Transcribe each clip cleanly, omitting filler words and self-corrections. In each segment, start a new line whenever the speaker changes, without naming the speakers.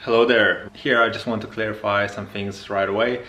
Hello there. Here I just want to clarify some things right away.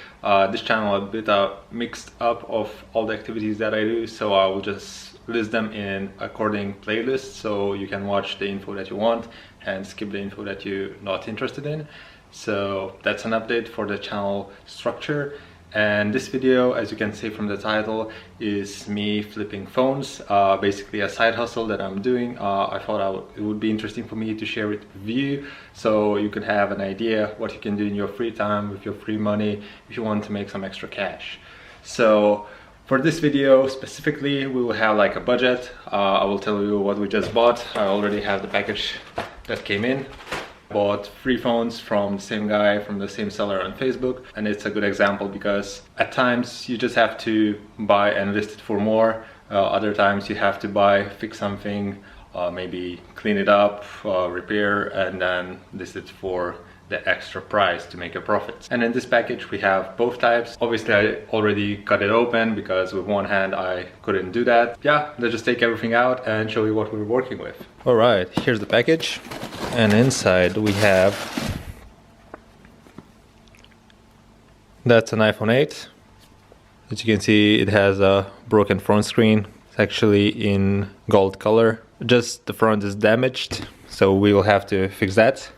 This channel is a bit mixed up of all the activities that I do, so I will just list them in according playlists so you can watch the info that you want and skip the info that you're not interested in. So that's an update for the channel structure. And this video, as you can see from the title, is me flipping phones, basically a side hustle that I'm doing. I thought it would be interesting for me to share it with you so you could have an idea what you can do in your free time with your free money if you want to make some extra cash. So for this video specifically, we will have like a budget. I will tell you what we just bought. I already have the package that came in. Bought 3 phones from the same guy, from the same seller on Facebook, and it's a good example because at times you just have to buy and list it for more. Other times you have to buy, fix something, maybe clean it up, repair, and then list it for the extra price to make a profit. And in this package we have both types. Obviously I already cut it open because with one hand I couldn't do that. Yeah, let's just take everything out and show you what we're working with. All right, here's the package, and inside we have, that's an iPhone 8. As you can see, it has a broken front screen. It's actually in gold color. Just the front is damaged, so we will have to fix that.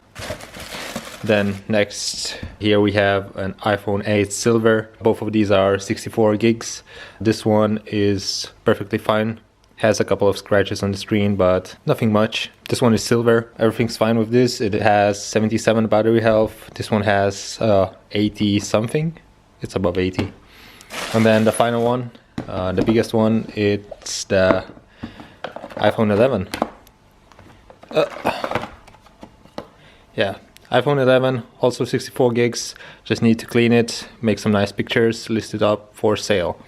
Then next, here we have an iPhone 8 Silver. Both of these are 64 gigs. This one is perfectly fine. Has a couple of scratches on the screen, but nothing much. This one is silver. Everything's fine with this. It has 77 battery health. This one has 80 something. It's above 80. And then the final one, the biggest one, it's the iPhone 11. Yeah. iPhone 11, also 64 gigs, just need to clean it, make some nice pictures, list it up for sale.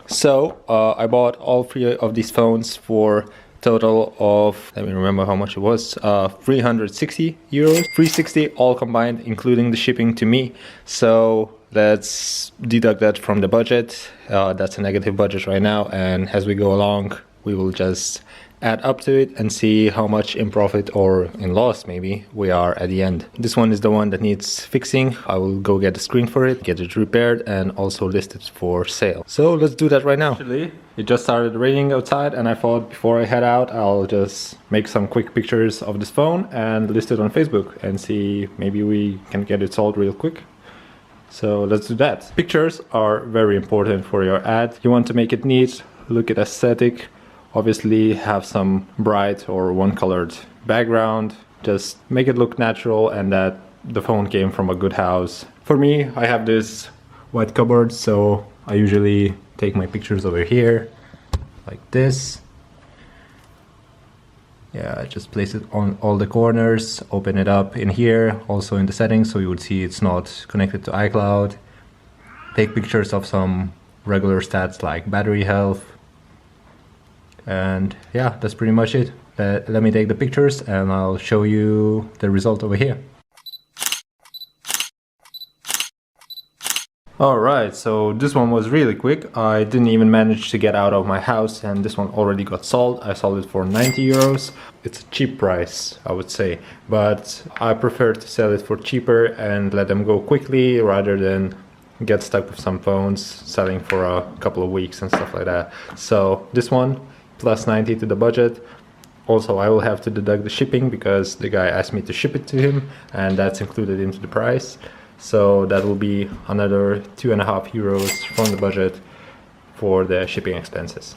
So I bought all 3 of these phones for total of, let me remember how much it was, 360 euros, 360 all combined, including the shipping to me. So let's deduct that from the budget. That's a negative budget right now, and as we go along we will just add up to it and see how much in profit or in loss maybe we are at the end. This one is the one that needs fixing. I will go get the screen for it, get it repaired, and also list it for sale. So let's do that right now. Actually, it just started raining outside, and I thought before I head out I'll just make some quick pictures of this phone and list it on Facebook and see maybe we can get it sold real quick. So let's do that. Pictures are very important for your ad. You want to make it neat, look at aesthetic. Obviously have some bright or one-colored background. Just make it look natural and that the phone came from a good house. For me, I have this white cupboard, so I usually take my pictures over here like this. Yeah, I just place it on all the corners, open it up in here, also in the settings, so you would see it's not connected to iCloud. Take pictures of some regular stats like battery health. And yeah, that's pretty much it. Let me take the pictures and I'll show you the result over here. Alright, so this one was really quick. I didn't even manage to get out of my house and this one already got sold. I sold it for 90 euros. It's a cheap price, I would say, but I prefer to sell it for cheaper and let them go quickly rather than get stuck with some phones selling for a couple of weeks and stuff like that. So this one, plus 90 to the budget. Also, I will have to deduct the shipping because the guy asked me to ship it to him, and that's included into the price. So that will be another 2.5 euros from the budget for the shipping expenses.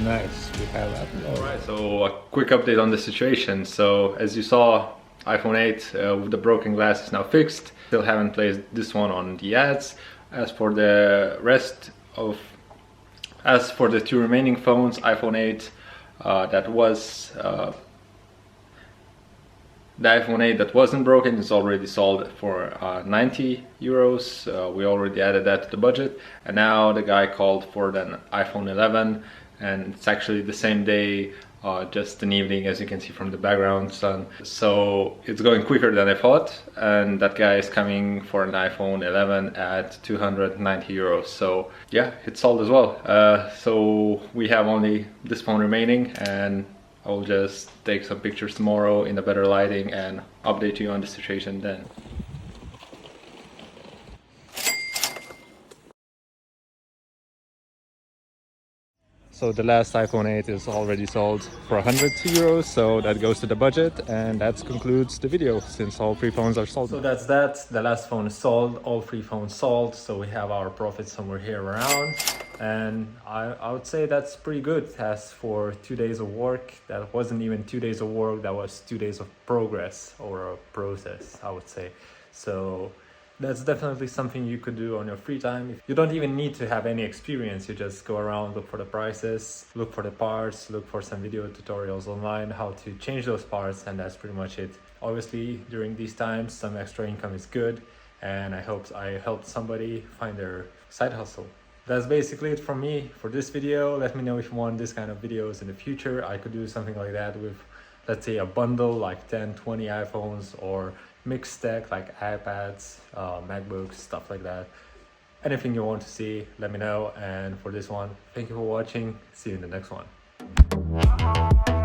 Nice, we have that. Alright, so a quick update on the situation. So as you saw, iPhone 8 with the broken glass is now fixed. Still haven't placed this one on the ads. As for the rest of As for the two remaining phones, iPhone 8 that was the iPhone 8 that wasn't broken is already sold for 90 euros. We already added that to the budget, and now the guy called for an iPhone 11, and it's actually the same day, just an evening, as you can see from the background sun. So it's going quicker than I thought, and that guy is coming for an iPhone 11 at 290 euros. So yeah, it's sold as well. So we have only this phone remaining, and I'll just take some pictures tomorrow in a better lighting and update you on the situation then. So the last iPhone 8 is already sold for 100 euros, so that goes to the budget, and that concludes the video since all three phones are sold. So that's that. The last phone is sold, all three phones sold, so we have our profit somewhere here around, and I would say that's pretty good. As for 2 days of work, that wasn't even 2 days of work, that was 2 days of progress or a process, I would say. So that's definitely something you could do on your free time. You don't even need to have any experience. You just go around, look for the prices, look for the parts, look for some video tutorials online how to change those parts, and that's pretty much it. Obviously, during these times, some extra income is good, and I hope I helped somebody find their side hustle. That's basically it from me for this video. Let me know if you want this kind of videos in the future. I could do something like that with, let's say, a bundle like 10, 20 iPhones, or mixed tech like iPads, MacBooks, stuff like that. Anything you want to see, let me know. And for this one, thank you for watching. See you in the next one.